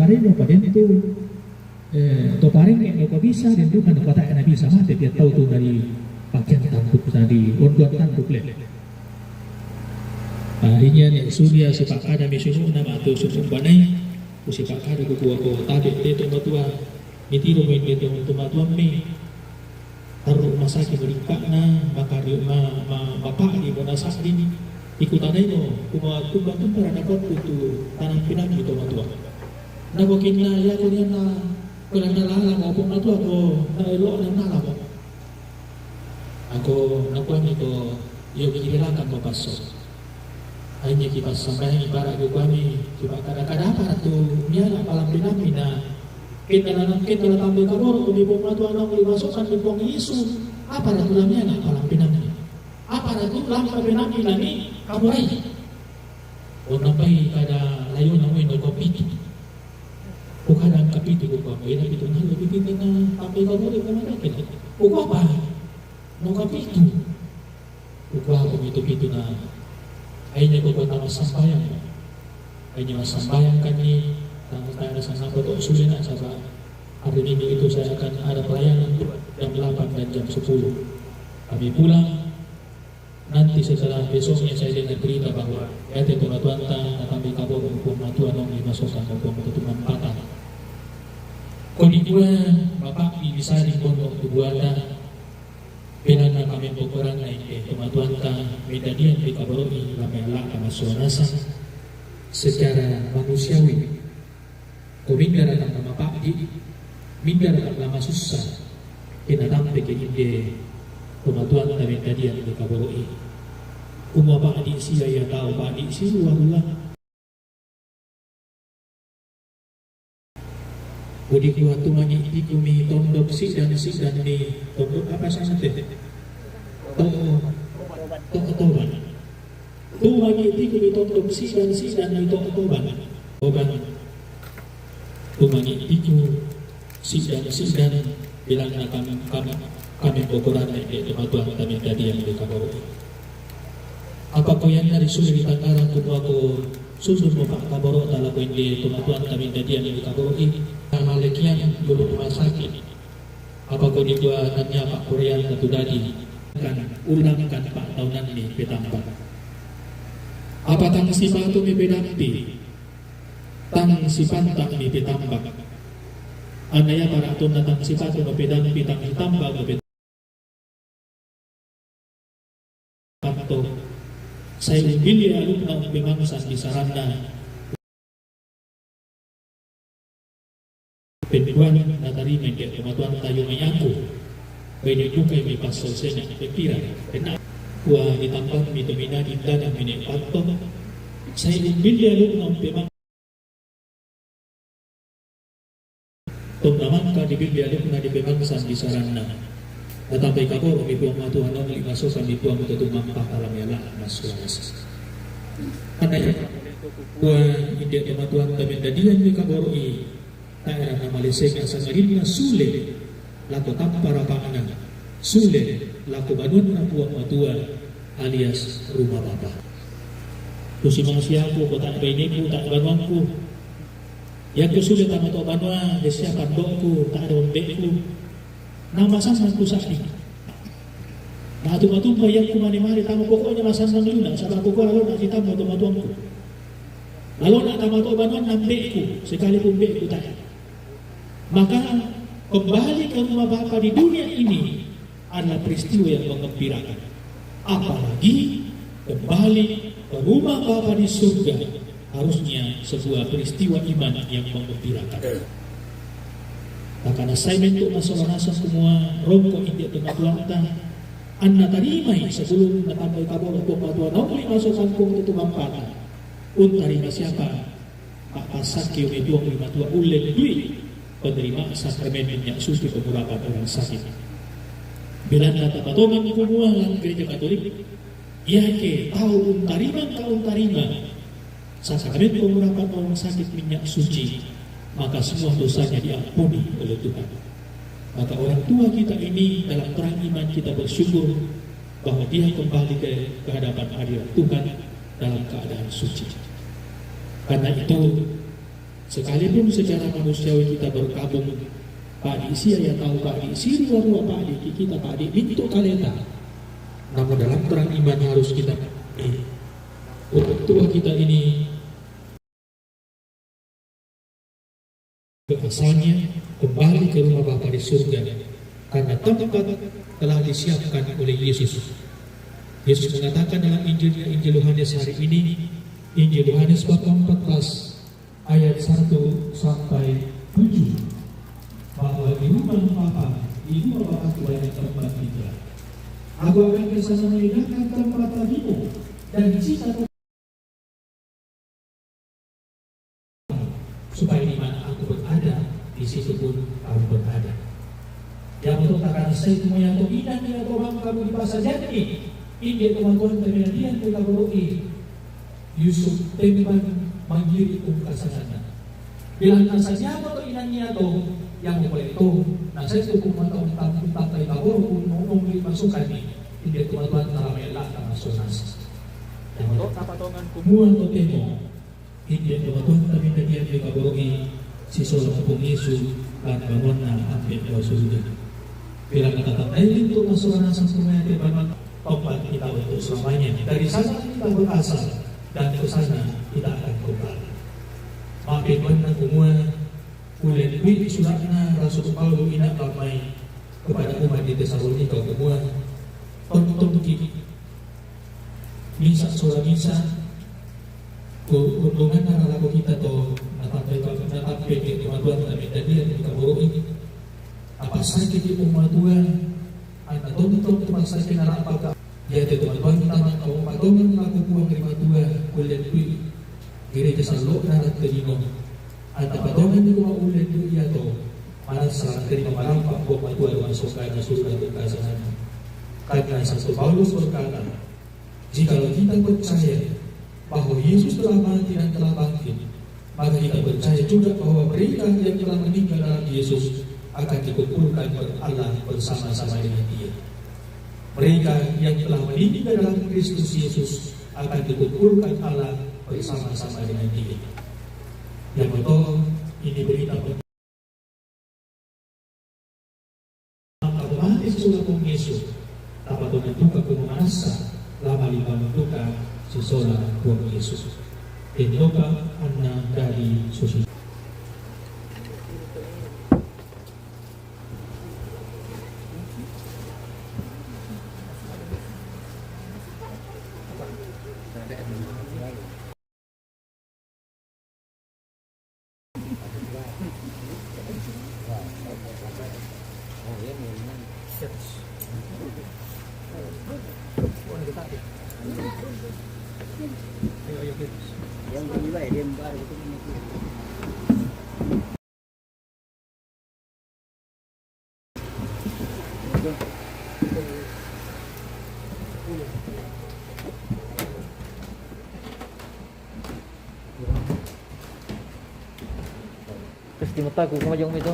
pareho pa din itu to paring yang kau bisa dan tu kan kata Nabi sama dia tahu tu dari pakaian tanduk tadi onduan tanduk le akhirnya ni surya sepak ada misumu nama tu susun banai usipak ada ku ko tabe te to matua mitiro men te to matua me taruh masaki berikakna makari ma bapak di bonasa ini ikutanay mo kumatubang para dapat tu tanang pinang itu matua nagokin na ya ko niya na kung nalala ko kung ato ako nailo ng nalala ako nakuha nito yung kinilakan mo paso ay niya kipas sampai para ko kami kipa kada-kada para to niya na palang pinami na kita tambay ka mo kung ibong ato anong iwasokan ibong Yesus apa na tulang niya na palang pinami apa na tulang ka pinami na ni kamuray o napay kada layo na mo ino kopiti bukan ang kapiti ko pa mo yan ito na lapiti na tapay ka mo rin naman natin ukwa pa nung kapito ukwa ko ito na ay niya ko ba masambayan ay niya masambayan kami tayo na sa napo to sulit na sa ba hari ini itu saya akan ada pelayanan jam 8 dan jam 10 kami pulang nanti setelah besoknya saya dengar berita bahwa ya tentu Tuanta kami kabur hukum Tuan yang dimasukkan hukum ketutupan patah. Kodi dua bapak bisa di pondok tubuhana penana kami pokoran naik Tuanta medadian di kabaroi lamela kama suanasa secara manusiawi. Komindar datang nama Pak di mindar lama susah kinatampe ke ide Pematuan kami tadi yang dikabaroi. Umma Pak Adi siya ya tahu Pak Adi siya luar-luar. Udi kuat tu manyi ikumi tondok si dan ni tondok apa sana teh? Toban. Tu manyi ikumi tondok si dan ni toban. Tu manyi iku si dan bilang kami pokoran di Tuhan kami tadi yang dikabaroi. Apa ko yan na risul di tangkaran ko ako susun mo pa kabaro tala ko hindi Tuhan kami tadi yang dikabaroi. Malikian belum rumah sakit. Apa ko di gua nanya Pak Korean satu dadi kan ulang kan Pak tahunan ni petambak. Apa tang sipatu mi pedampi? Tang sipantak mi petambak. Anaya para atun natang sipatu mi pedampi tang hitambak mi saya bili alumna pemangsan di sarana penduan natari menjadi kematuan tayo may ako pwede juga may pasal saya nak berkira enak kuah ditambah vitamina indah dan mineral saya bili alumna pemangsan teman-teman ka dibili alumna di pemangsan di sarana tetapi kapor ibuang matuhan ang limasosan ibuang tutumang pakalam yala masuanas. Karena buah hindi matuhan kami dadian ni kaboroi tayo na malisig ang sangarin na sule lako tampara paanang sule lako banun na buang matuhan alias rumah bapa. Kusi manusia ko tak baini ko tak banuan ko. Yang kusulit ang ito banuan desya pandok ko tak ronde ko. Namasan ku sakni. Matu-matu yang kumani-mari tamu pokoknya masan sang luna sabab pokok lalu nak kita matu-matuanku. Lalu nak tamu banuan nambeku sekalipun beku tak. Maka kembali ke rumah Bapa di dunia ini adalah peristiwa yang menggembirakan. Apalagi kembali ke rumah Bapa di surga harusnya sebuah peristiwa iman yang menggembirakan. Maka assignment untuk masalah semua rongko india Tuanta Anda tarimay sebelum natambay kabor untuk patuan nongli masukkan kong itu mampana untarima siapa Pak Pasaki yung ituang lima tua ulen duit penerima sakramen yang suci pemurapan orang sakit bila natapatongan kumualan gereja Katolik ya ke tahu untarima sakramen pemurapan orang sakit minyak suci maka semua dosanya diampuni oleh Tuhan. Maka orang tua kita ini dalam terang iman kita bersyukur bahwa dia kembali ke hadapan hadirat Tuhan dalam keadaan suci. Karena itu Sekalipun secara manusiawi kita berkabung, Pak Di sia ya tahu Pak Di si ruang Pak Di kita Pak Di itu kaleta. Namun dalam terang iman harus kita orang tua kita ini ke asalnya kembali ke rumah Bapa di surga, karena tempat telah disiapkan oleh Yesus. Yesus mengatakan dalam Injilnya, Injil Yohanes hari ini, Injil Yohanes bab 14 ayat 1 sampai 7, bahwa di rumah Bapa, di rumah Bapa banyak tempat tinggal. Aku akan ke sana menyediakan tempat bagimu, dan jika supaya di mana aku berada, di situ pun kamu berada. Yang untuk akan saya semuanya untuk inan dia Tuhan kamu di pasar jati. Ini teman-teman terjadian kita berdoa. Yusuf temban manggiri kasana. Bilang nasanya atau inannya atau yang boleh itu. Nah saya itu kumantau tak tahu tahu ngomong masukan nih. Ini teman-teman taramelah masuk nas. Yang untuk tapatongan kumuan atau temo. Hindi teman-teman kami nagiyan di kaburoi si Solang Pung Yesus dan bangun na ampit daw surga. Bilang natatandai itu masukan asang semuanya teman tempat kita untuk selamanya. Dari sana kita berasal dan ke sana kita akan kembali. Maafkan na kumuha ulit wili suratna Rasul Paulo ina lamay kepada umat di Tesalonika kumuha tonton kiki misa surah misa keuntungan laku kita to natapay ke kemaduan kami tadi yang kita boroi apa sakit di pematuan anak tonton tempat sakit na apakah ya teman-teman kita mau patungan laku buang kemaduan kulit wi gereja salok na terino at patungan di rumah ulit wi to malas sa terino marampak buang patuan masuk ke surga ke sana. Karena Rasul Paulus berkata, jikalau kita percaya bahwa Yesus telah mati dan telah bangkit, maka kita percaya juga bahwa mereka yang telah meninggal dalam Yesus akan dikumpulkan Allah bersama-sama dengan Dia. Mereka yang telah meninggal dalam Kristus Yesus akan dikumpulkan Allah bersama-sama dengan Dia. Yang betul, ini berita otomatis sudah Yesus dapat menentukan penguasa lama lima menentukan sesola buang Yesus. Inoba anak dari susu. Yang kedua dia baru itu terus di mata aku sama jong itu.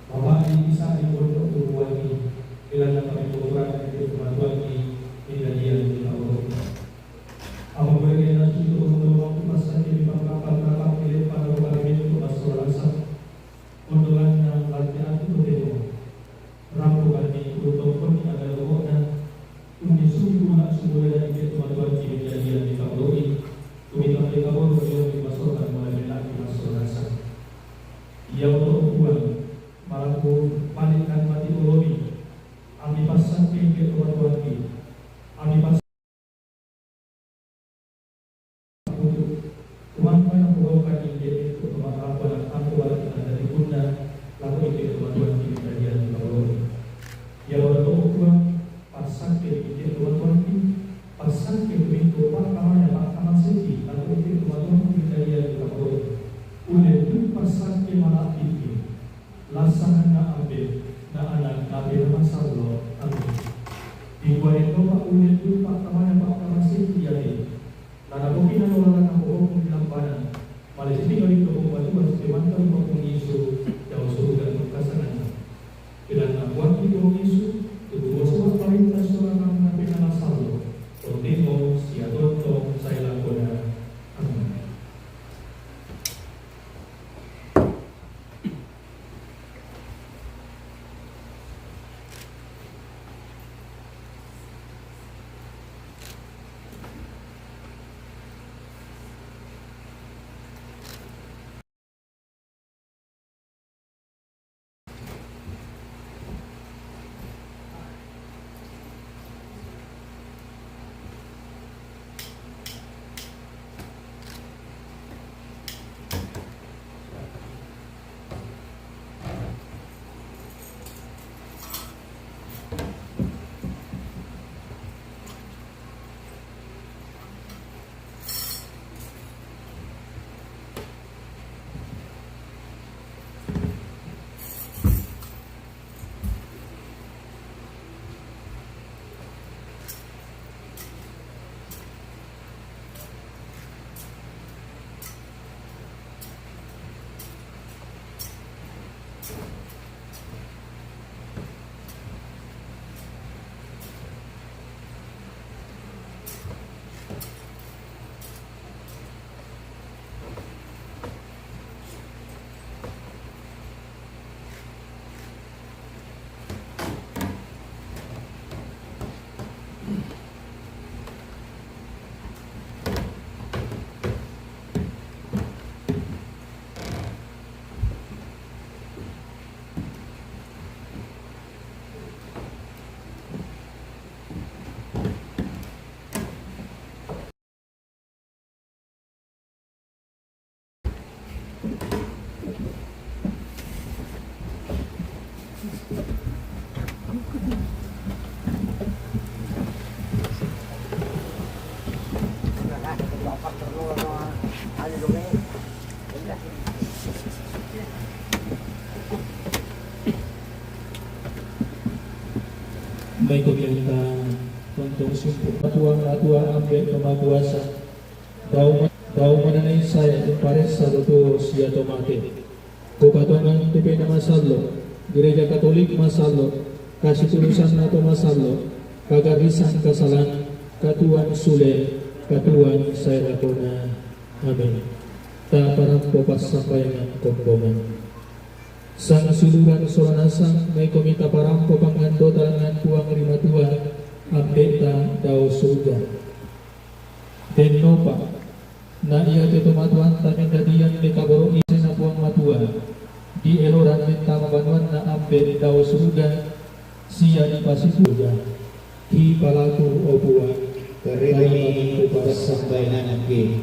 Bapak bisa di pondok Ya orang pasang ke ide tuan-tuan ini, pasang ke pintu pak kamar sini, kalau ide tuan-tuan kita dia kapal. Udah tu pasang ke malam ini, laksana ambil, na anak ambil masalah ambil. Dibuat itu pak udah tu pak kamar sini dia ni. Nana mungkin orang aku bilang pada, malah sini kalau itu buat tu harus dimantar untuk isu jauh surga kasangan. Bila buat itu isu, itu semua paling nasional nabi nalasalo. Tentang siapa tong saya lakukan. Amin. May kumiyanta untuk sumpah atuang ambil kemakuasa daw mananay saya yung pares sa totoo siya tomate kupatungan tipe na masalo Gereja Katolik masalo kasitulusan nato masalo kagarisan kasalan katuan sule katuan saya lakona amin ta parang popas sampayan kombongan sang suluran soranasang may komita parang popangando talangan puang lima tua ambeta daw surga denopa na iya ketumatuan tamin dadian may kaboro isi na puang matua di eloran minta mabanuan na ambe daw surga siya di pasisuga hi palaku o buwan karimi upas sambayanan agi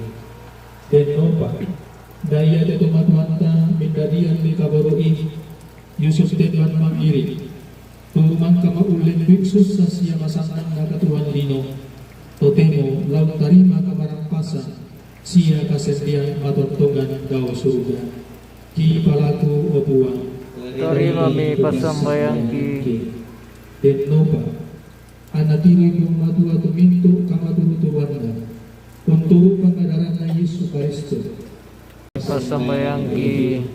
denopa daya de tumatuanta mindadian di kabaroi Yusuf Dewan Mangiri Tumang kamaulen biksus sa siya masangkan na katuan lino Totemo lau tarima kamarampasa siya kasendian matontongan daw surga Ki palaku o buwan Tarima mi pasambayang ki Denopa anatiri yung matua tuminto kamaturutuan untuk pengadaran na Yesus Kristus pasambayang ki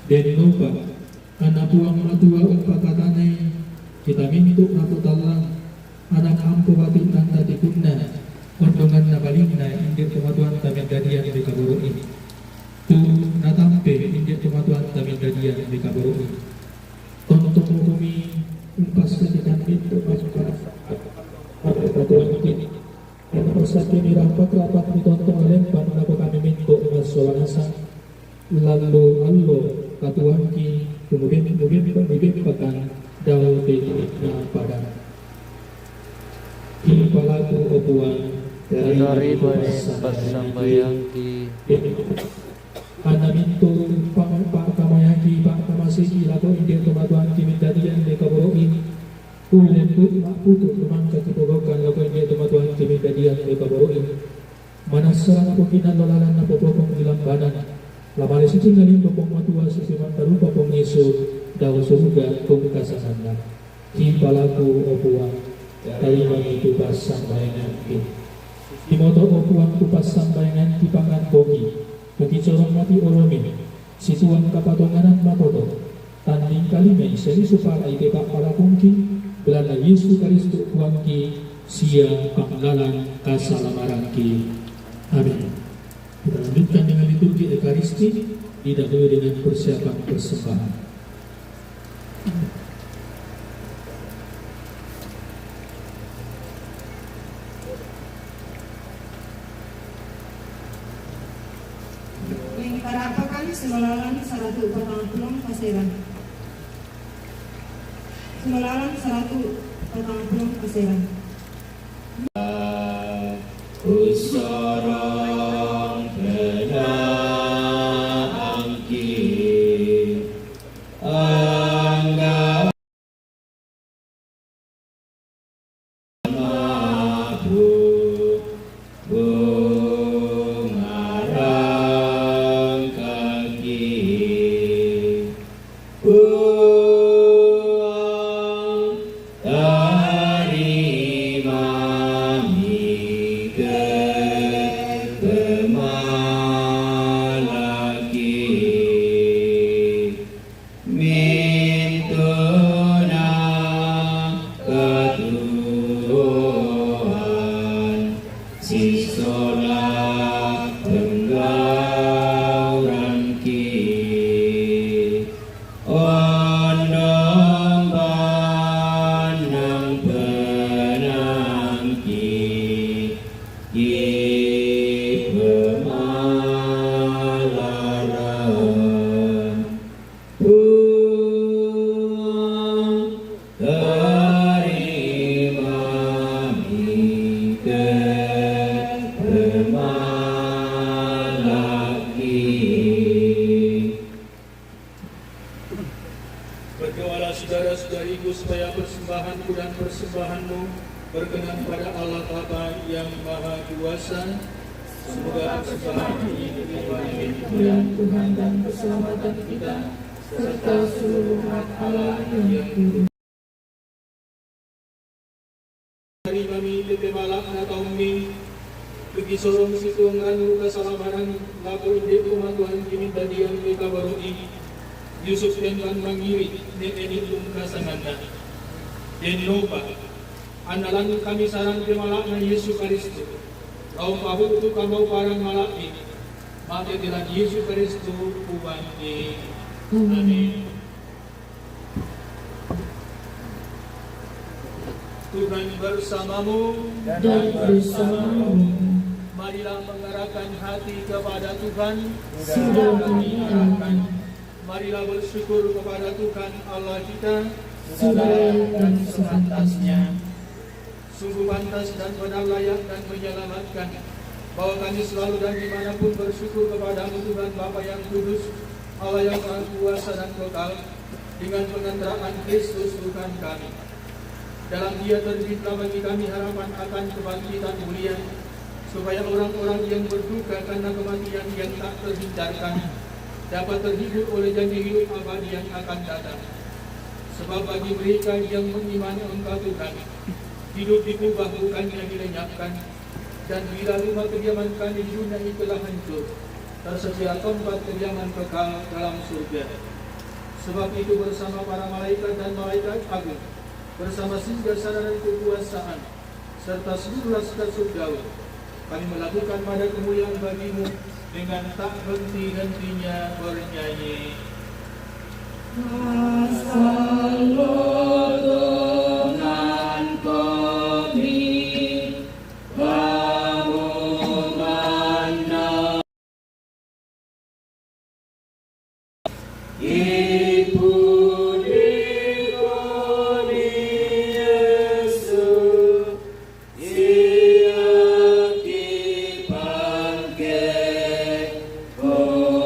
Denopa anak buang matua umpakatanay kita mintuk naputalang anak ampo batik tanda tikuna kondongan na balingna indik tumatuan tamin dadian di kaburu ini tu natampe indik tumatuan tamin dadian di kaburu ini tontok hukumi umpas ketikan mintuk pasukan pada batuan ini yang persatu rapat ditontong lempar menapa kami mintuk dengan solanasa lalu katuan ki kemudian pakan daun na pada ki palaku opuan dari pasambayang ki anaminto pak kamayaki pak kamasiki lato india kematuan ki mindadian de kaboro ini Ulen mak putu tumangka kipogokan lakukan dia Tuhan kami kadian mereka baruin. Manasara na pokinan lolalan na popopong ilambanan. Lamali si tingalin popong matua sa simantarupa pong Yesu daw suruga kung kasanan na. Himpalaku o puwang, tarima itu pas sambayangan ki. Timoto o puwang tupas sambayangan ki pangan bogi. Buki corong mati oromin, situang kapatonganan matoto. Tanding kalimay seri supala ite pak palakungki, belanda Yesu Karisto puwang ki, siya panglalang kasalamaran ki. Amin. Kita lanjutkan dengan liturgi Ekaristi, didahului dengan persiapan persembahan. Yang para apa kali semalalan 140 paseran. Semalalan 140 paseran. Usorong pedangki angga mabu bungarang kaki buang tarima Berdoalah saudara-saudariku supaya persembahanku dan persembahanmu berkenan pada Allah Bapa yang Maha Kuasa. Semoga persembahan ini diterima dengan kemuliaan Tuhan dan keselamatan kita serta seluruh umat Allah yang hidup. Hari kami tete malak na kaumi bagi sorong situang anu kasalabaran lapo inde umat Tuhan kini dadian mereka baru ini Yusuf dan mangiri ne enitum kasangana den loba analan kami sarang te malak na Yesus Kristus kaum pabu tu kamau parang malak ini mate dilan Yesus Kristus ubangi amin. Tuhan bersamamu Dan bersamamu. Marilah mengarahkan hati kepada Tuhan. Sudah kami arahkan. Marilah bersyukur kepada Tuhan Allah kita. Sudah dan sepantasnya. Sungguh pantas dan benar layak dan menyelamatkan bahwa kami selalu dan dimanapun bersyukur kepadamu Tuhan Bapa yang kudus, Allah yang Maha Kuasa dan kekal, dengan pengantaraan Kristus Tuhan kami. Dalam Dia terbitlah bagi kami harapan akan kebangkitan mulia, supaya orang-orang yang berduka karena kematian yang tak terhindarkan dapat terhibur oleh janji hidup abadi yang akan datang. Sebab bagi mereka yang mengimani Engkau Tuhan, hidup dikubah bukannya dilenyapkan, dan bila rumah kediaman kami di dunia ini telah hancur, tersedia tempat kediaman kekal dalam surga. Sebab itu bersama para malaikat dan malaikat agung, bersama singgasana dan kekuasaan, serta seluruh laskar surgawi, kami melakukan pada kemuliaan bagimu dengan tak henti-hentinya bernyanyi. Saluran kami bangunan Ibu dikoni Yesus ia dipanggil bumi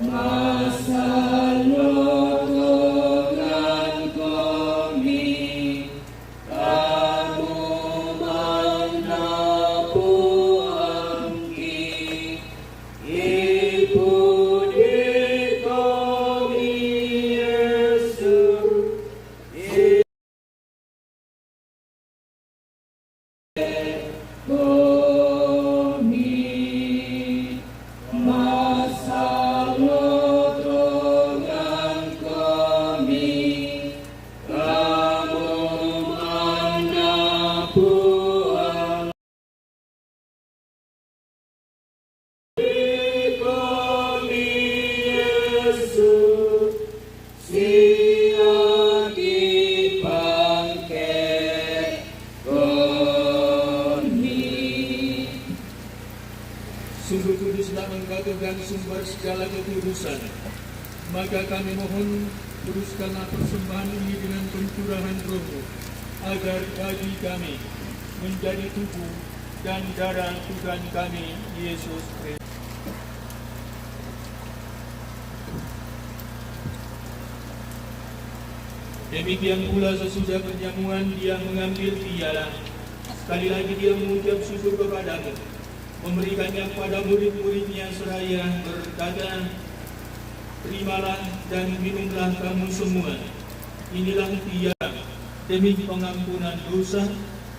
masa lalu sumber segala kekudusan. Maka kami mohon, teruskanlah persembahan ini dengan pencurahan Roh-Mu, agar bagi kami menjadi tubuh dan darah Tuhan kami, Yesus Kristus. Demikian pula sesudah perjamuan dia mengambil piala. Sekali lagi dia mengucap syukur kepadamu, memberikannya kepada murid-muridnya seraya berkata, terimalah dan minumlah kamu semua. Inilah piala demi pengampunan dosa.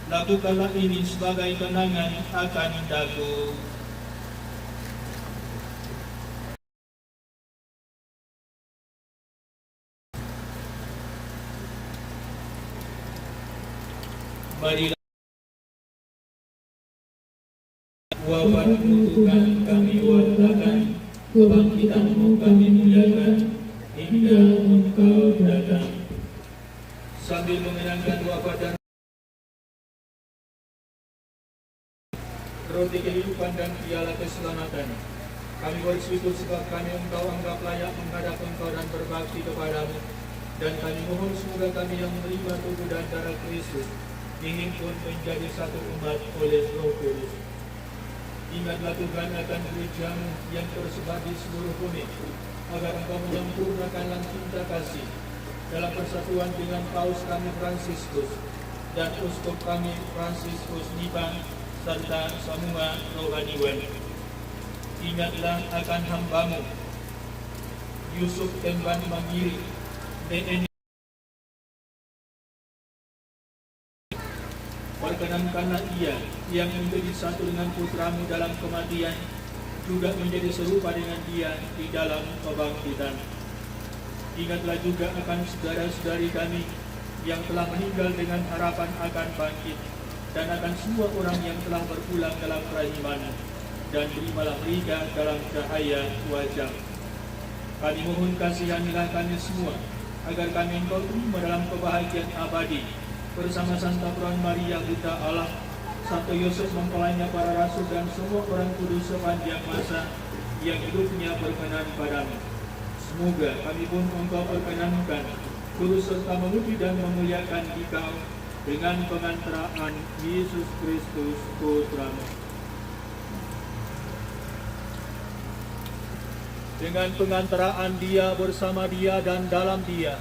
Lakukanlah ini sebagai kenangan akan daku. Marilah wafat-Mu Tuhan kami wartakan, kebangkitan-Mu kami muliakan, hingga Engkau datang. Sambil mengenangkan wafat dan roti kehidupan dan piala keselamatan, kami bersyukur sebab kami Engkau anggap layak menghadap Engkau dan berbakti kepadamu. Dan kami mohon semoga kami yang menerima tubuh dan darah Kristus dihimpun menjadi satu umat oleh Roh Kudus. Ingatlah Tuhan akan gereja-Mu yang tersebar di seluruh bumi, agar Engkau menyempurnakan cinta kasih dalam persatuan dengan Paus kami Fransiskus dan Uskup kami Fransiskus Nipah serta semua rohaniwan. Ingatlah akan hamba-Mu Yusuf Temban Mangiri, DN. Perkenankanlah ia yang menjadi satu dengan putra-Mu dalam kematian, juga menjadi serupa dengan dia di dalam kebangkitan. Ingatlah juga akan saudara-saudari kami yang telah meninggal dengan harapan akan bangkit, dan akan semua orang yang telah berpulang dalam kerahiman, dan terimalah mereka dalam cahaya wajah. Kami mohon kasihanilah kami semua, agar kami Engkau terima dalam kebahagiaan abadi, bersama Santa Peran Maria Buta Allah, Santo Yosef mempelainya para rasul dan semua orang kudus sepanjang masa yang hidupnya berkenan padamu. Semoga kami pun Engkau perkenankan turut serta memuji dan memuliakan Dikau dengan pengantaraan Yesus Kristus Putra-Mu. Dengan pengantaraan Dia, bersama Dia dan dalam Dia,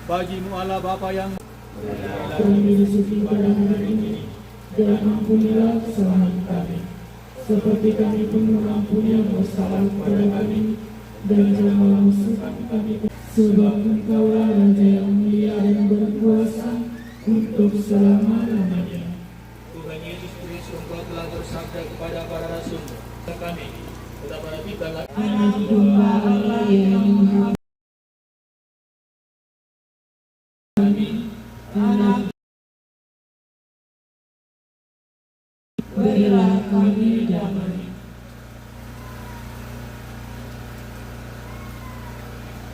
bagi-Mu Allah Bapa yang kami disuci pada hari ini, dan ampunilah kesalahan kami, seperti kami pun mengampuni yang bersalah kepada kami, dan janganlah masukkan kami, sebab Engkaulah Raja yang mulia dan berkuasa untuk selama-lamanya. Tuhan Yesus Kristus, Engkau telah bersabda kepada para rasul kami, betapa kita Anak domba Allah yang menghapus anak, berilah kami damai.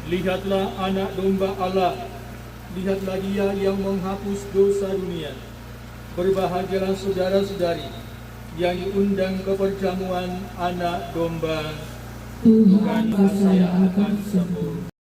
Lihatlah anak domba Allah, lihatlah Dia yang menghapus dosa dunia. Berbahagialah saudara-saudari yang diundang ke perjamuan anak domba. Tuhan percaya akan sembuh.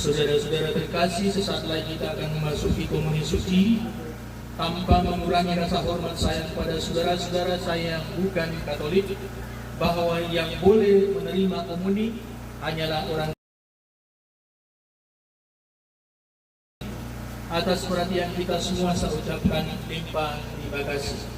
Saudara-saudara terkasih, sesaat lagi kita akan memasuki komuni suci. Tanpa mengurangi rasa hormat saya kepada saudara-saudara saya yang bukan Katolik, bahwa yang boleh menerima komuni hanyalah orang. Atas perhatian kita semua saya ucapkan limpah terima kasih.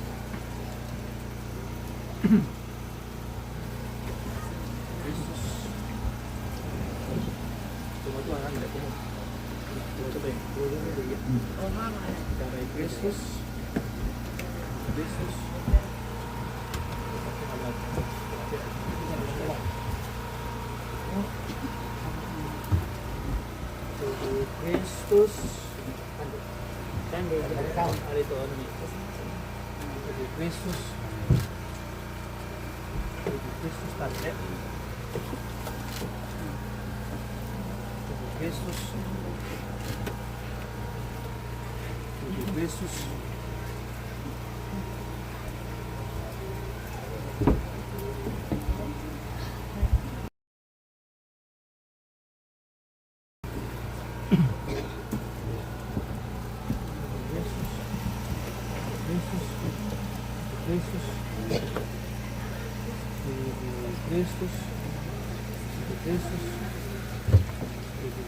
Kristus, Kristus, Kristus, ito, ano ni? Kristus. Kristus tante. Kristus. Kristus.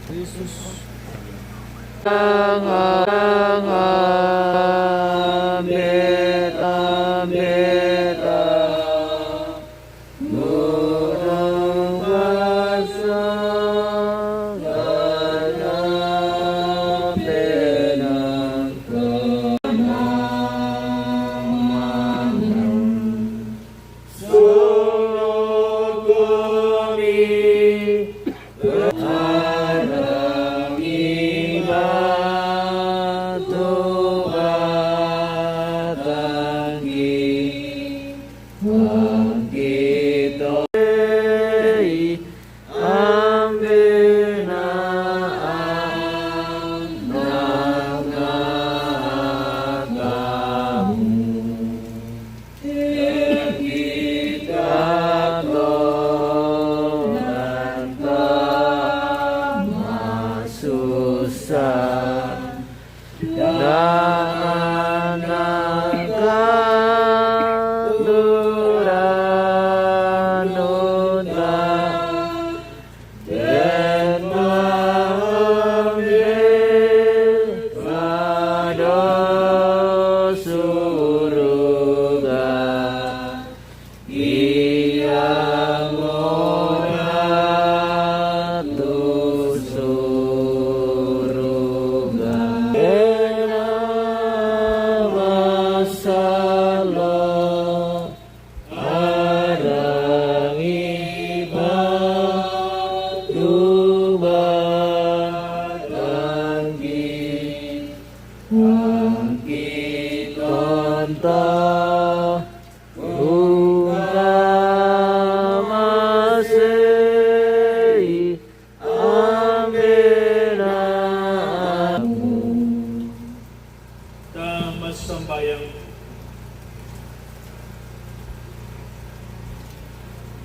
Kristus.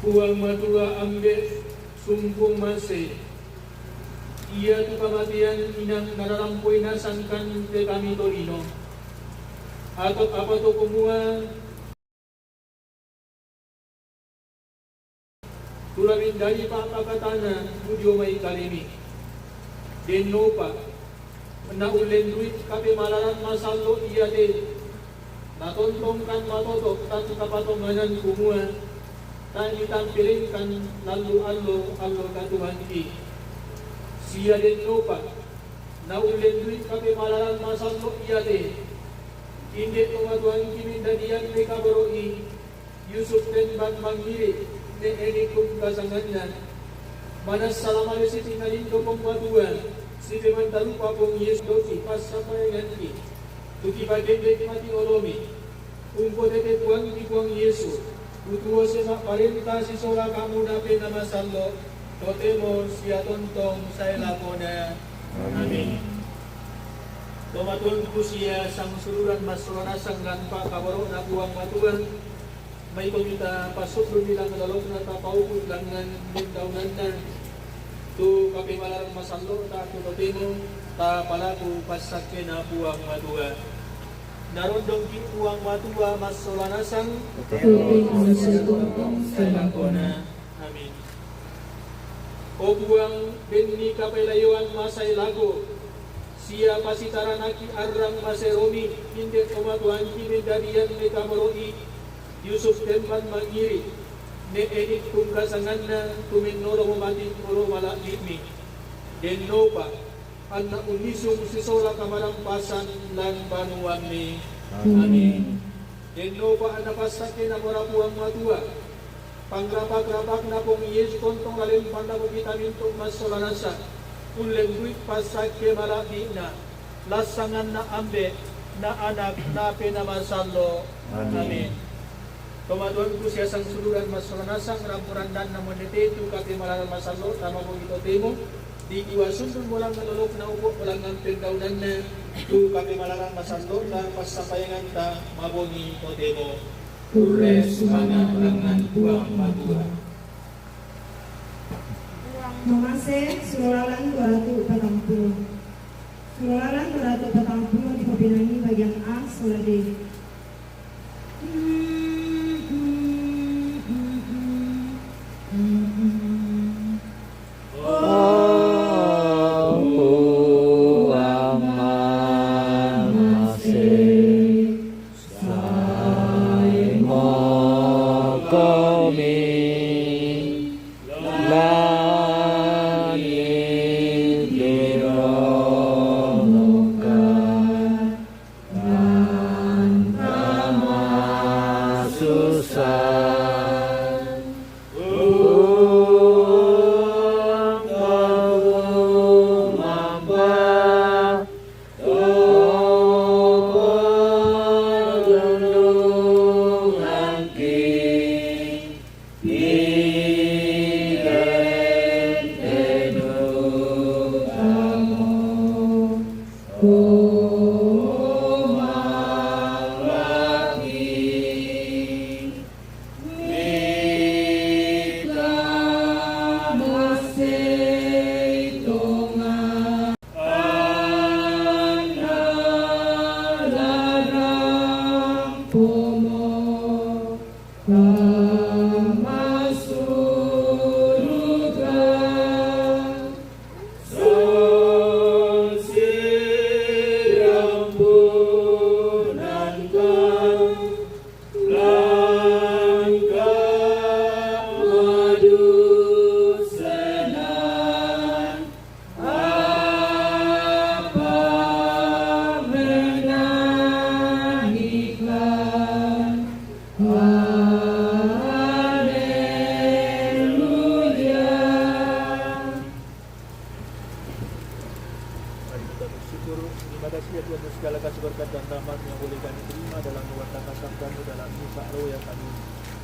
Puang matua ambe sumpung masih. Ia tu kematian inang nararampoy na sangkan te kami Torino. Atau apa tu kumua tulawin dari papakatana budyo may kalimi. Denno pa naulen duit kape malaran masalo iya de natontongkan matotok tan kapatonganan kumua tan itampilingkan lalu allo katuhan ki. Siya denno pa naulen duit kape malaran masalo iya de hindi tumatuan kimin dadian may kabaroi Yusuf den bang mangiri ne enikum kasanganyan manas salamale si tinalindo pong matuan si teman talupa pong Yesus dosi pas sampayan ki tuki bagende mati olomi umpo dete puang di puang Yesus utuo sema parenta si sola kamu nape nama sallo totemo siya tontong sa elakona. Amin. Tumatun ko siya sang suluran masrona sanggan pa kabaro na buwang matuan may kumita pasok doon nilang lalong na tapawukod langan mundaunan na tu kape malarang masalo ta tutotimo ta palaku pasake na buwang matua naron dong ki buwang matua masolanasang selakona. Amin. O buwang benni kape layuan masay lago siya pasitaranaki arang maseromi hindi tumatuan kini darian ni kamaroi Yusuf temban mangiri ne edit kung kasangan na tuminoro mamating uro malakimi denno pa ang naunisong si sola kamarampasan lang banuan ni. Amin. Denno pa ang napasakin na murapuang matua pangrabag-rabag na pong Yesus kontong lalim pandago vitamintong masolanasa ulen duit pasak ke malaki na lasangan na ambe na anak na pinamasalo. Amen. Tumaduan ko siya sang sulugan masalanasang rampurandan na monetito kati malalang masalo tama mo ito timo. Di iwasun mo lang nalulok na upo walang ng pingkaunan na tu kati malalang masalo na pasapayangan ta mabungi o timo. Ures mana rangan buang matua. Mengase Suralalan 240. Suralalan 240 dipinangi bagian A Sura D.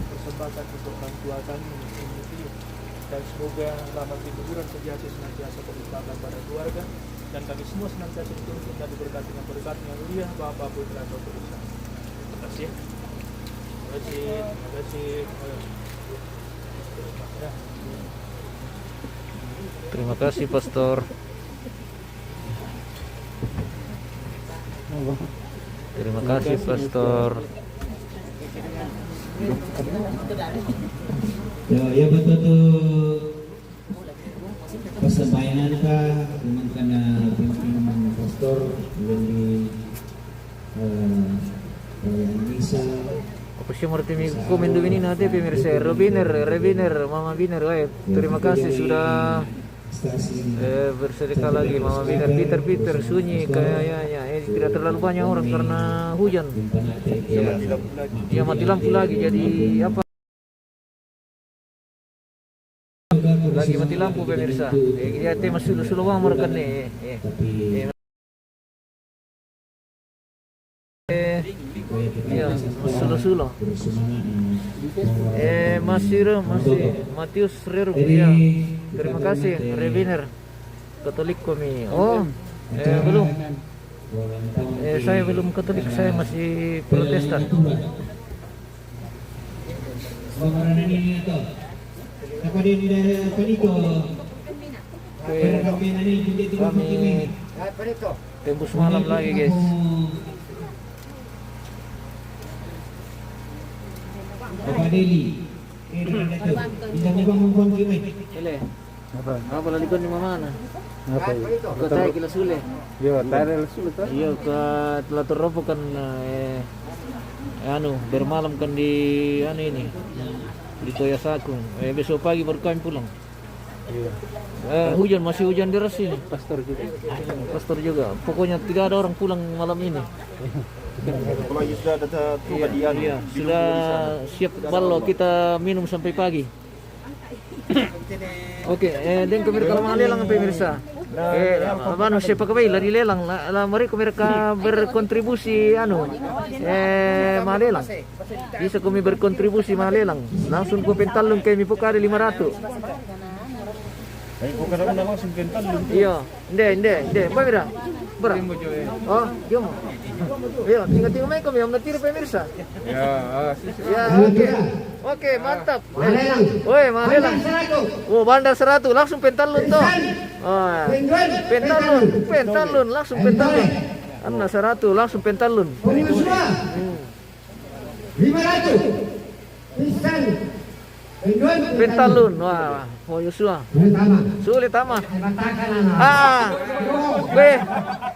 Persembahkan untuk bantuan kami ini dan semoga rahmat hiburan sejati senantiasa berlimpahkan pada keluarga dan kami semua senantiasa dituntun dan diberkati dengan berkat yang mulia Bapa Putra dan Roh Kudus. Terima kasih. Terima kasih. Terima kasih. Terima kasih Pastor. Terima kasih Pastor. Ya betul tuh persembayangan kah dengan karena pimpinan pastor dan di Indonesia. Apa sih mengerti komen ini nanti pemirsa Rebiner, Mama Biner, terima kasih sudah bersedekah lagi Mama Biner, Peter sunyi kayaknya tidak terlalu banyak orang karena hujan. Ya mati lampu lagi jadi apa? Lagi mati lampu pemirsa. Ya tema sulu mamarkan nih. Ya, sulu. Masih Matius Rerum ya. Terima kasih Rebiner Katolik kami. Oh, belum. Saya belum Katolik, saya masih Protestan. Kami tembus malam lagi guys. Bapak Deli, Apa lagi kon di mana? Apa itu? Kau tahu kila sule. Yo, tarik sulit tuh. Iya, ke telah teropo kan bermalam kan di ini di Toyasagung. Besok pagi baru kami pulang. Iya. Hujan, masih hujan deras ini. Pastor juga. Pastor juga. Pokoknya tidak ada orang pulang malam ini. Apalagi sudah ada kejadian. Iya, sudah siap ballo kita minum sampai pagi. Oke, dan kami kalau lang pemirsa. siapa kembali lari lelang lah mereka berkontribusi malelang bisa kami berkontribusi malelang langsung ku pentalun kami pukar 500. Ay, kung karoon na langsung pentalon. Iya, hindi. Apa mira? Bra. Oh, yo. Iya, tinggal main kami yang natira pemirsa. Ya, oke, mantap. Woi, malelang. Oh, bandar 100 langsung pentalun toh. Oh, pentalun langsung pentalun. Anna 100 langsung pentalun. 500. Pisan. Pentalun. Wah, oh Yosua. Sulit amat.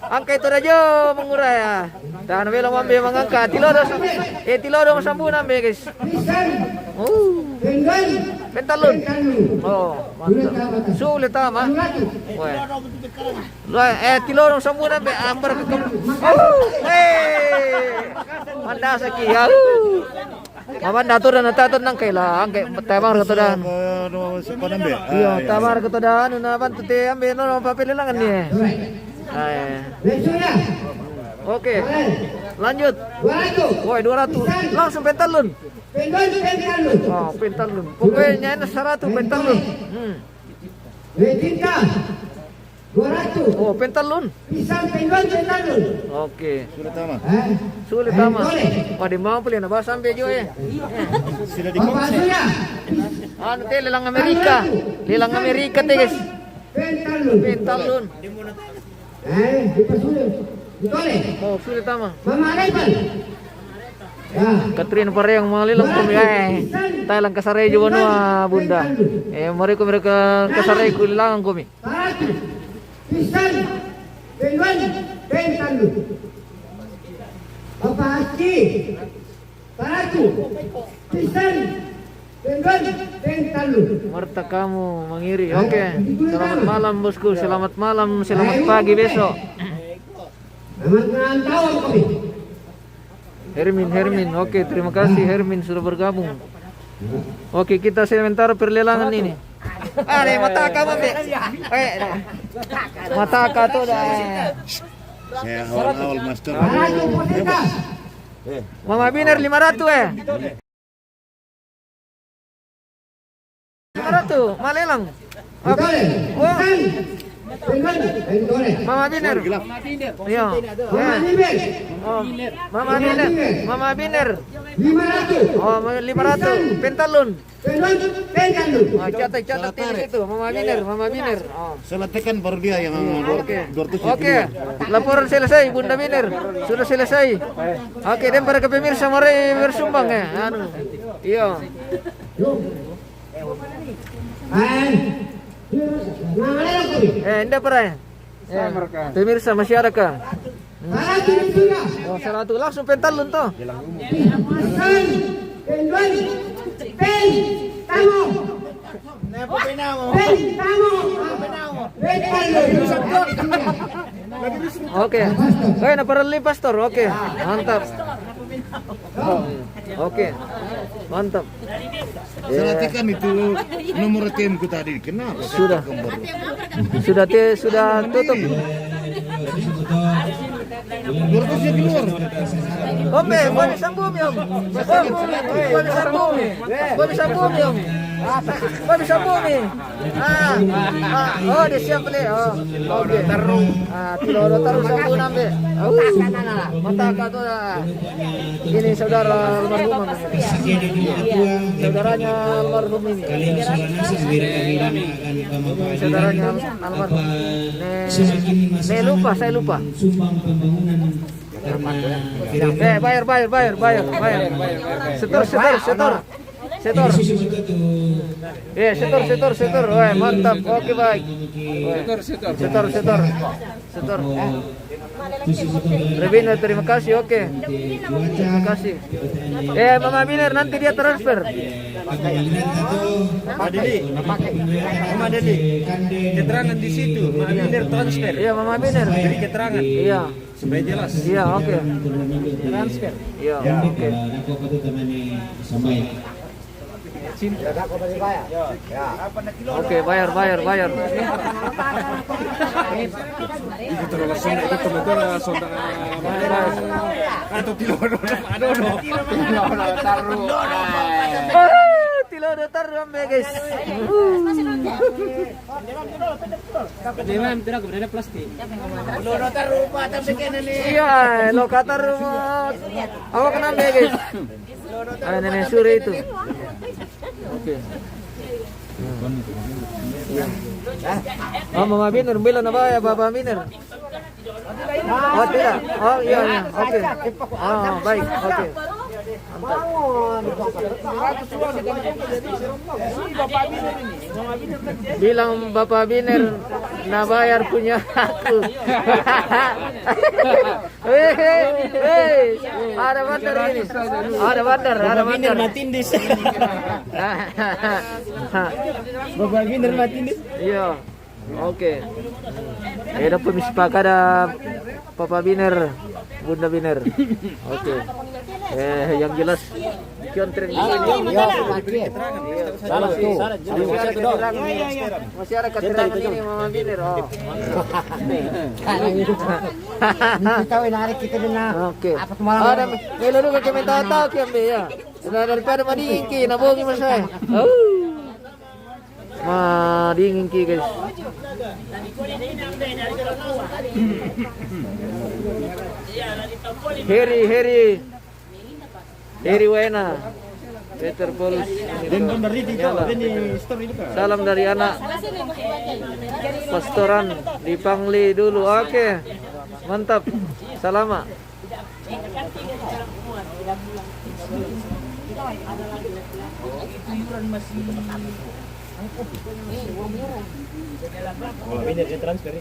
Angka itu aja mengurai ya. Dan belum ambil mengangkat. Tilodo sambungan ambil guys. Pentalun. Oh, mantap. Sulit amat. Tilodo sambungan ambil ambar ke. Manda saki ya. Maman datur dan natatur nang kailang kay tamar ka to dan. Iya, tamar ka to dan na ban tete ambe no papililangan ni. Oke. Lanjut. Woi 200. Langsung pentalun. Oh, pentalun. Pokoknya 100 pentalun. Oh, pentalun. Oke. Sulit amat. Wah, di mau pilihan apa sampai jo ya. Lelang Amerika. Lelang Amerika teh guys. Pentalun. Oh, sulit amat. Katrin Pareang malilang kami Thailand kasare juga nua bunda. Mereka kasare kulilang kami. Pisan, pentalun. Bapak Haji, Paratu, pisan, pentalun. Marta kamu mengiri, oke. Selamat malam bosku, selamat malam, selamat pagi besok. Selamat tahun kami. Hermin, oke, terima kasih Hermin sudah bergabung. Oke, kita sementara perlelangan ini. Nih mata kamu mata tuh dah. Saya awal master. Mama Biner 500 500 malelang. Mama Biner. Iya. Mama Biner. 500. Oh, 500 pentalun. Pentalun. Oh, catat di situ Mama Biner. Oh. Selatikan baru dia yang Oke. Laporan selesai Bunda Biner. Sudah selesai. Oke, dan para pemirsa mari bersumbang ya. Iya. Anda pernah? Pemirsa masyarakat. Oh, 100 langsung pentalun toh. Oke. Kaya na pastor. Oke. Mantap. Oke. Mantap. Selatikan itu nomor ATM-ku tadi. Kenapa? Sudah tutup. Borgosnya keluar. Oke, boleh sambung Om. Boleh sambung Om. Oh, dia siap beli. Oh, oke. Tilodo taruh sambung nambe. Mata kato dah. Ini saudara almarhum. Saudaranya almarhum ini. Saudaranya almarhum. Saya lupa. Bayar. Setor. Setor. Wah, mantap. Oke, baik. Setor. Rebina, terima kasih. Oke. Terima kasih. Mama Biner nanti dia transfer. Pak Deli. Keterangan di situ. Mama Biner transfer. Iya, Mama Biner. Jadi keterangan. Iya. Supaya jelas. Iya, oke. Transfer. Iya, oke. sini. Ya, kau beri bayar. Ya. Oke, bayar. Itu terus sonda itu teman-teman sonda. Atau tilodo. Aduh. Tilodo taruh ambe guys. Jangan tidak keberadaan plastik. Iya, lo kata rumah. Awak kena ambe guys. Ada nenek suri itu. Oke. Oh, Mama Biner bilang apa ya, Bapak Biner? Oh, tidak. Oh, iya. Oke. Oh, baik. Oke. Bilang Bapak Biner nah bayar punya aku. Ada bandar ini. Ada bandar. Matindis. Bapak Biner matindis. Iya. Oke. Ada pemispak ada Papa Biner, Bunda Biner. Oke. Yang jelas Kiontren di sini. Salah tuh. Masih ada keterangan ini Mama Biner. Oh. Tahu narik kita dena. Oke. Apa kemarin? Ada melo ka kami tatak yan be ya. Daripada madingin nabongi mo siya. Madingin guys. Heri Wena. Peter Paulus. Salam dari anak pastoran di Pangli dulu. Oke. Mantap. Salama.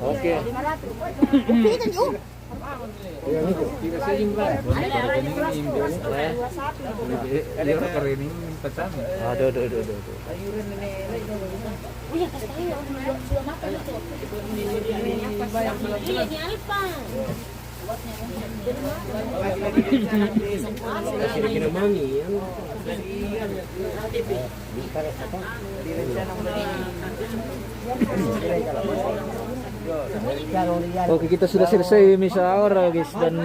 Oke. Aduh. Oke, kita sudah selesai misa ora guys dan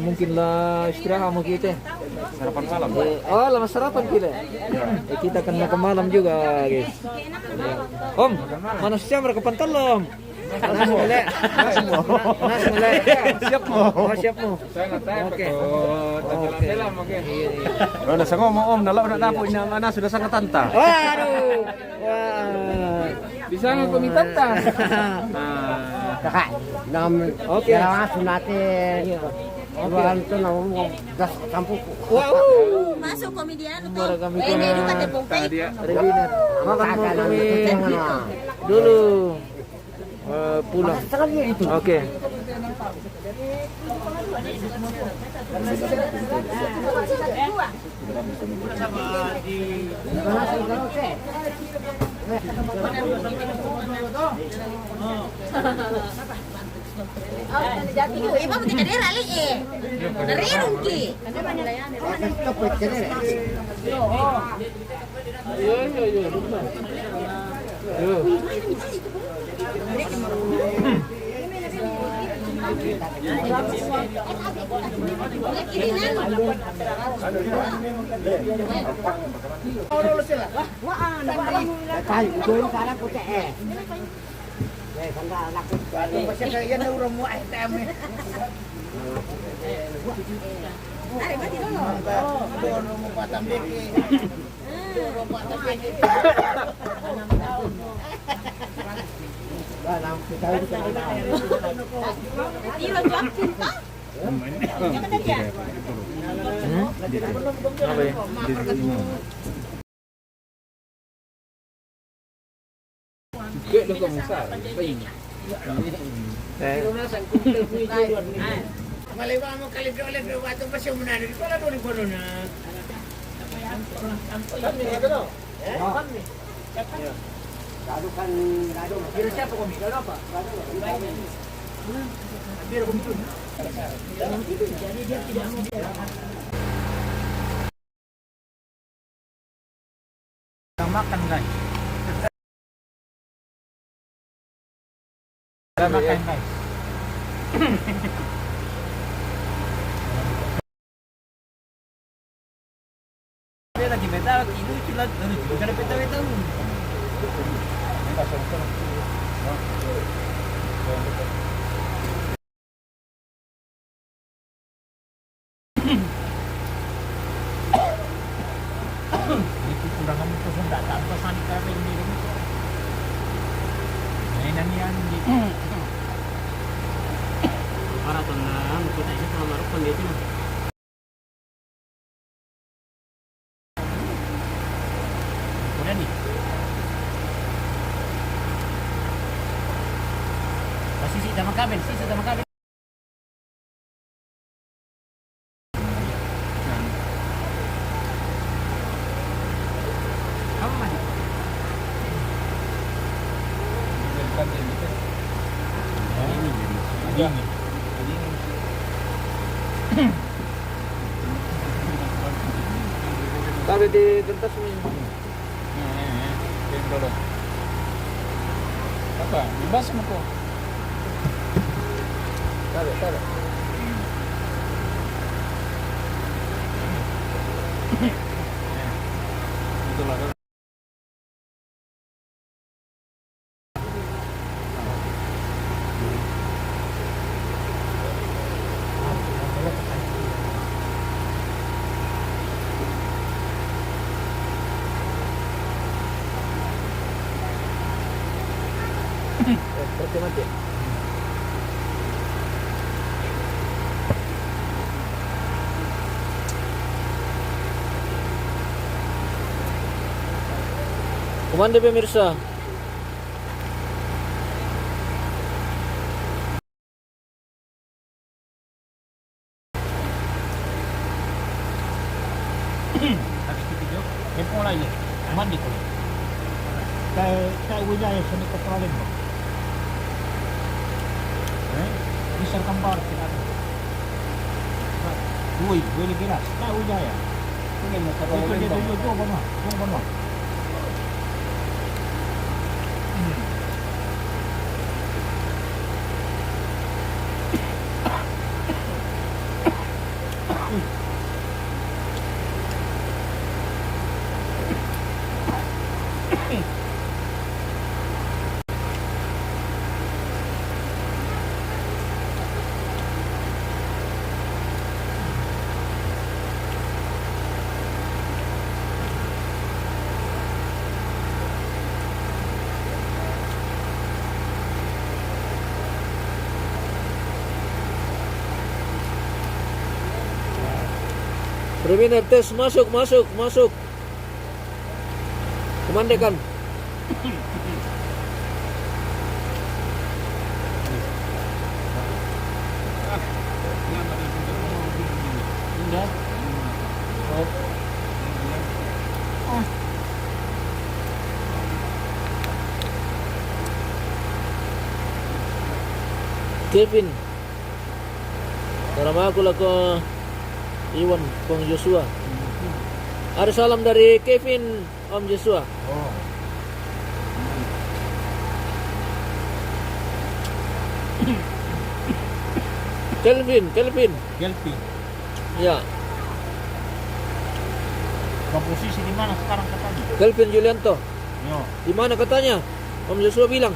mungkinlah istirahat mau kita. Sarapan malam. Lama sarapan kita. Kita akan makan malam juga guys. Om, mana siapa ke pantalon? Nas mulai. Siap mo. Siap mo. Oke. Kalau nasa ngomong om, nalaw na napo inyang anak sudah sangat tanta. Aduh. Wah. Bisa nga kumitanta. Kakak, Oke. langsung natin. Bukan itu namanya gas campur. Wow. Masuk komedian tuh. Mara kami Ini kena. dekat Depok. Rewiner. Makan mau kami dulu. Pulang. Oke. Ibu mesti kada lali Dari rungki. Apa ya? makan guys. Kita makan guys. Dia lagi beta itu cuma bukan beta. Itu kurangan itu sudah tanpa sani kami ini. Mainan yang di para tenang kita ini sama marukan dia itu. Udah nih. Masih sih sama kabel, Aman. Taruh di kertas ini. Apa? Bebas mo po. Taruh. Ito lang. Berarti mati. Komando pemirsa. Habis itu video, tempo lagi. Mandi ko. Kay wilayah sa Nicotrolin mo. Bisa gambar kita. Uy, boleh kira. Kay wilayah. Ini mo sa Rolin ba? Yung ba? Premier tes masuk. Komandekan. Kevin. Karena aku laku Iwan Kong Joshua. Ada salam dari Kevin Om Joshua. Oh. Kelvin. Gelpi. Ya, Komposisi di mana sekarang katanya? Kelvin Julianto. Yo. Di mana katanya? Om Joshua bilang.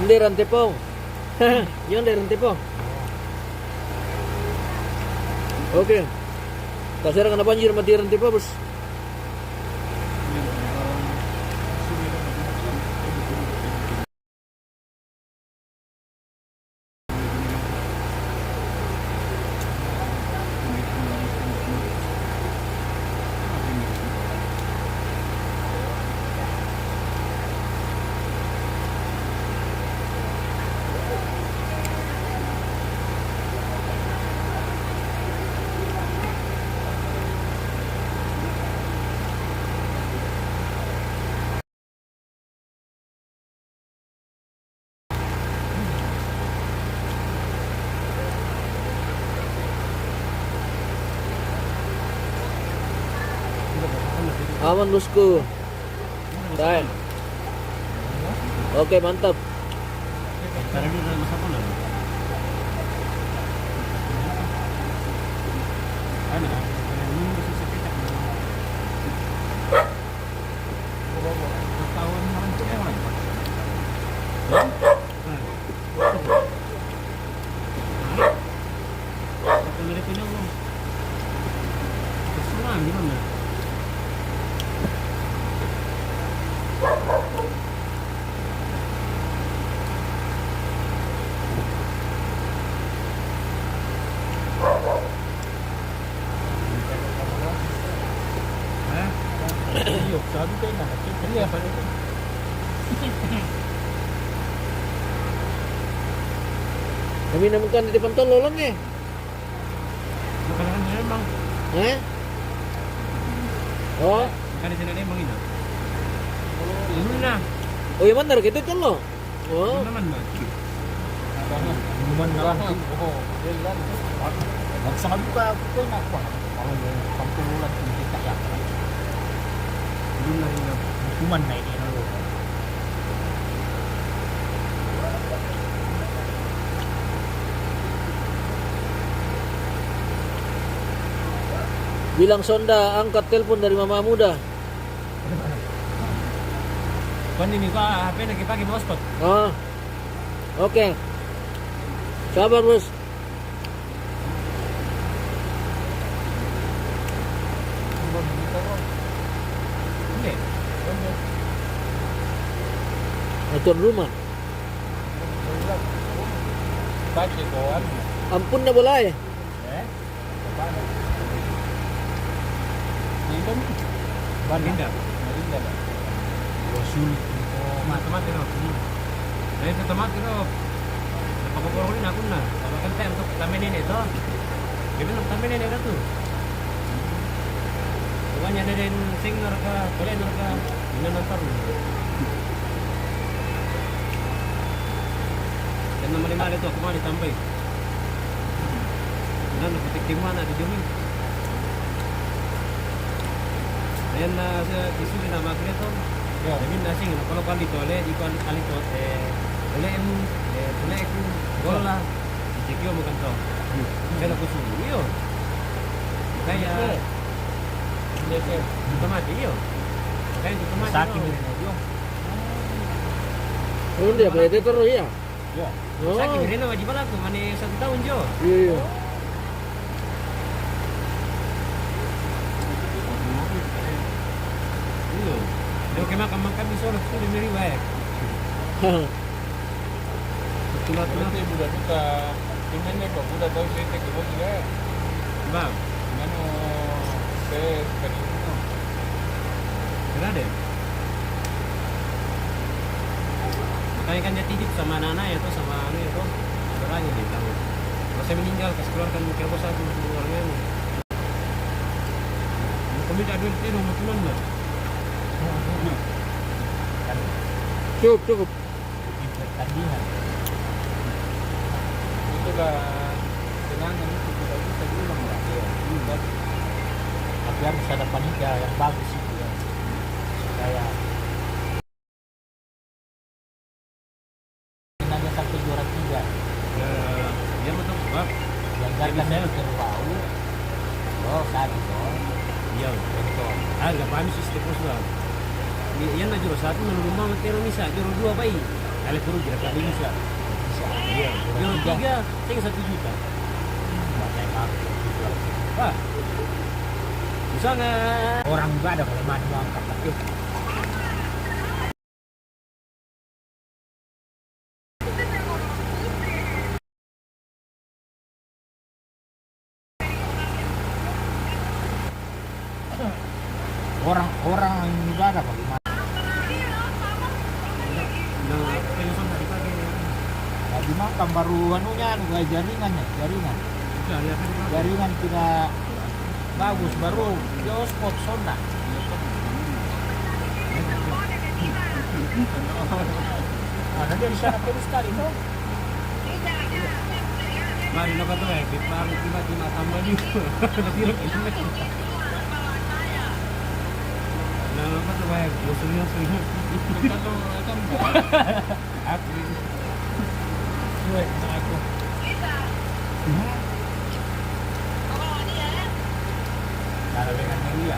Hindi rantepong. Yan dari rantepong. Oke. Kasih kena banjir mati rantepong bos. Aman bosku. Baik. Oke, mantap. Kami nemukan di depan tol lolong ya. Bukan emang. Eh? Oh, Kan di sini emang ini. Ini nah. oh iya benar gitu kan lo. Oh, Teman mah. Minuman lah. Bangsa buka aku nak kuat. Kalau kampung ulat kita ya. Belum lah ini. Hukuman naik ini dulu. bilang Sonda angkat telepon dari mama muda. Kan ini gua HP lagi pakai hotspot. Oh, oke. Sabar bos. Ini. Atur rumah. Baca kawan. Ampun na boleh. Minum. Barinda. Barinda. Wasul. Mati no. Nah itu mati no. Napapagorolin ako na. Sama kan tayo untuk taminin ito. Gawin ng taminin ito to. Bukan ada din singer ka, kalian ka, inanantar mo. Dan naman lima ito, kumali tambay. Nan, napatiktiman na, di jumin. Ayan na sa isuli na magneto. Sabihin na sing, kalau kali dito, di ko alikot, uliin ko, gola, itikyo mo kanto. Kaya ko sulo, yun. Kaya, dito mati, yun. Kaya dito mati, Saking no. rin yun. Oh, dia pwede terus ya. Ya. Oh, Sa akin rin naman, di ba lang, mani 1 taon dyo. iya. Iya. Daw kaya makan solo itu di meriwa ya. Tulat Berarti budak kita ini kok budak tahu saya ke bawah ya. Bang, Mana saya sekali itu. ada. Makanya kan dia titip sama anak ya tuh sama anu itu. Orangnya dia tahu. Kalau saya meninggal, kasih keluarkan kerbo satu untuk keluarga ini. Kami tak ada duit itu mau tulan lah. Cukup. Pertandingan. Itulah kenangan itu kita bisa diulang lagi ya. Tapi harus ada panitia yang bagus itu ya. Supaya hanya sampai juara 3. Dia betul sebab Yang gagal saya terbau. Oh, satu dong. iya betul. Nggak paham sistem lah. Yan na juro satu menurut matero misa juro 2 bayi. Kali perlu jira kali misa. Iya. Juro 3 tinggal 1 juta. Wah. Bisa nggak? Orang juga ada kelemahan uang tapi orang-orang juga ada bagaimana? Tadi makan baru anunya jaringan tidak bagus baru spot Sonda. Ada dia di sana terus sekali tuh. Mari nak kata kita tiba-tiba tambah ni. Nanti supaya musuhnya sulit. Aku sulit sama aku. Cara dengan dia.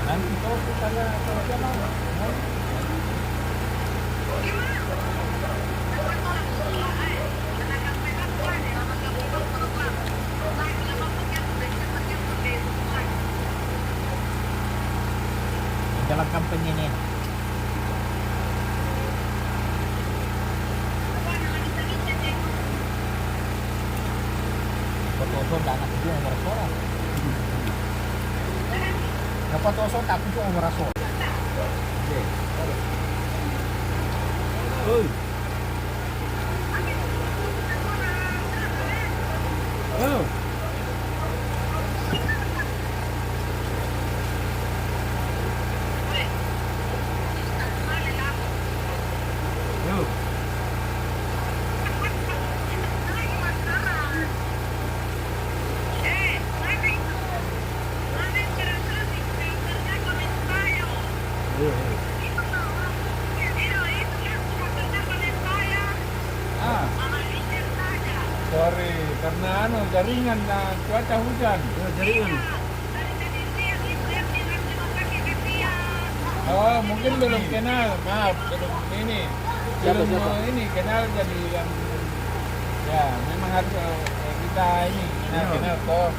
Nanti kau tanya kalau dia mau. Dalam kampanye ini. Foto-foto tak nak juga nomor suara. Foto-foto tak juga nomor suara. Oi. Halo. Sorry, karena jaringan cuaca hujan. Jaringan. Oh, mungkin belum kenal, maaf, belum ini. Belum ini kenal jadi yang ya memang harus kita ini kenal toh.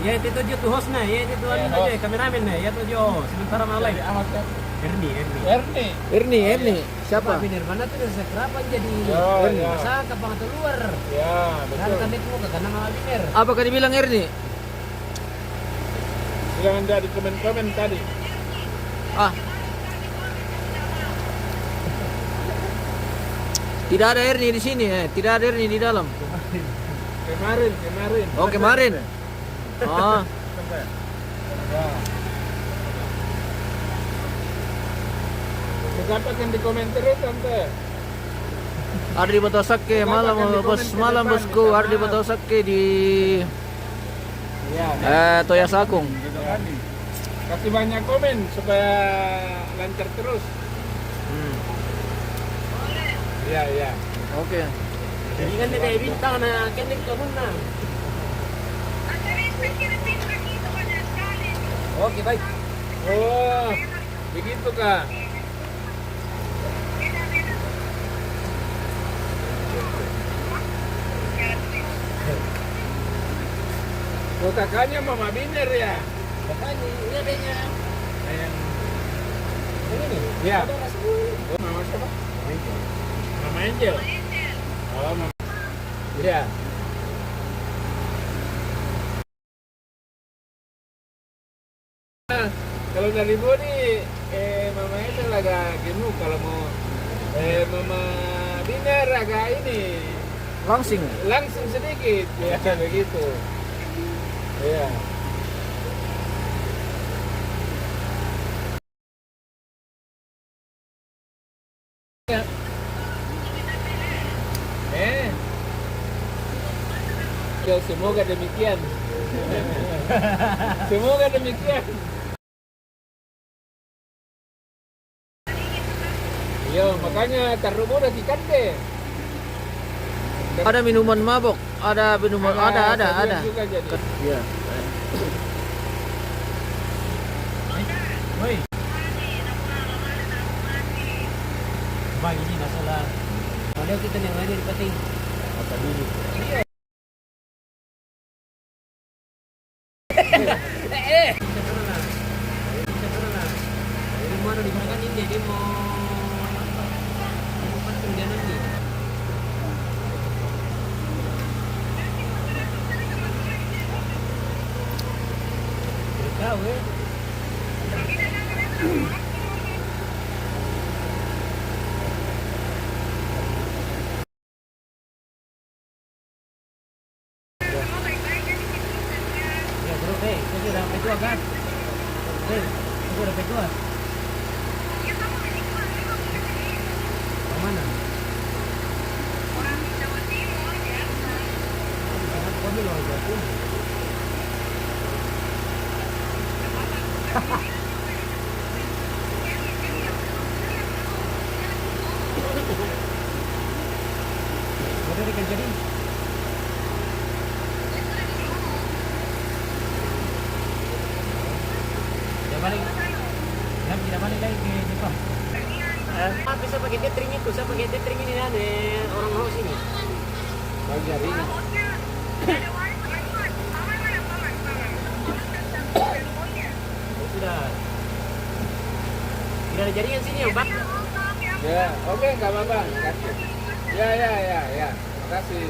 Ya itu tuh hostnya, ya itu aja kameramen ya itu jo sementara malam. Erni. Siapa? Nirvana tuh udah sekerapa jadi masa kapang keluar. Ya, betul. Kan itu karena Mama Biner. Apakah dibilang Erni? Bilang Anda di komen-komen tadi. Ah. Tidak ada Erni di sini, tidak ada Erni di dalam. Kemarin. Oh, kemarin. Oh. Siapa yang di komentar itu tante? Ada di Batosake malam bosku, ada di Batosake di Toyasakung. Kasih banyak komen supaya lancar terus. Iya. Oke. Jadi kan dia bintang na kening kamun na. Oke, baik. Oh, begitu kah? Oh, kakaknya Mama Biner ya? Kakaknya, ini adanya. Yang ini. Ya. Oh, Mama siapa? Mama Angel. Oh, Mama. Iya. Kalau dari body, Mama Angel agak gemuk. Kalau mau Mama Biner agak ini. Langsing sedikit. Ya, begitu. Iya. Semoga demikian. Semoga demikian. Iya, makanya taruh muda ikan deh. Ada minuman mabok, ada minuman ada. Juga jadi. Iya. Woi. Bang, ini masalah. Kalau kita yang lain di penting. Apa dulu? Mana digunakan ini dia mau patung dia nanti. Tahu ya bro, itu sudah sampai tua kan? Itu sudah sampai tua. Sudah kan jadi. Dia balik. Kenapa tidak balik lagi ke Jepang? Bisa pakai tethering itu, saya pakai tethering ini ada orang mau sini. Bang jadi. Sudah. Tidak ada jaringan sini ya, Pak. Ya, oke, nggak apa-apa. Kasih. Ya. Makasih.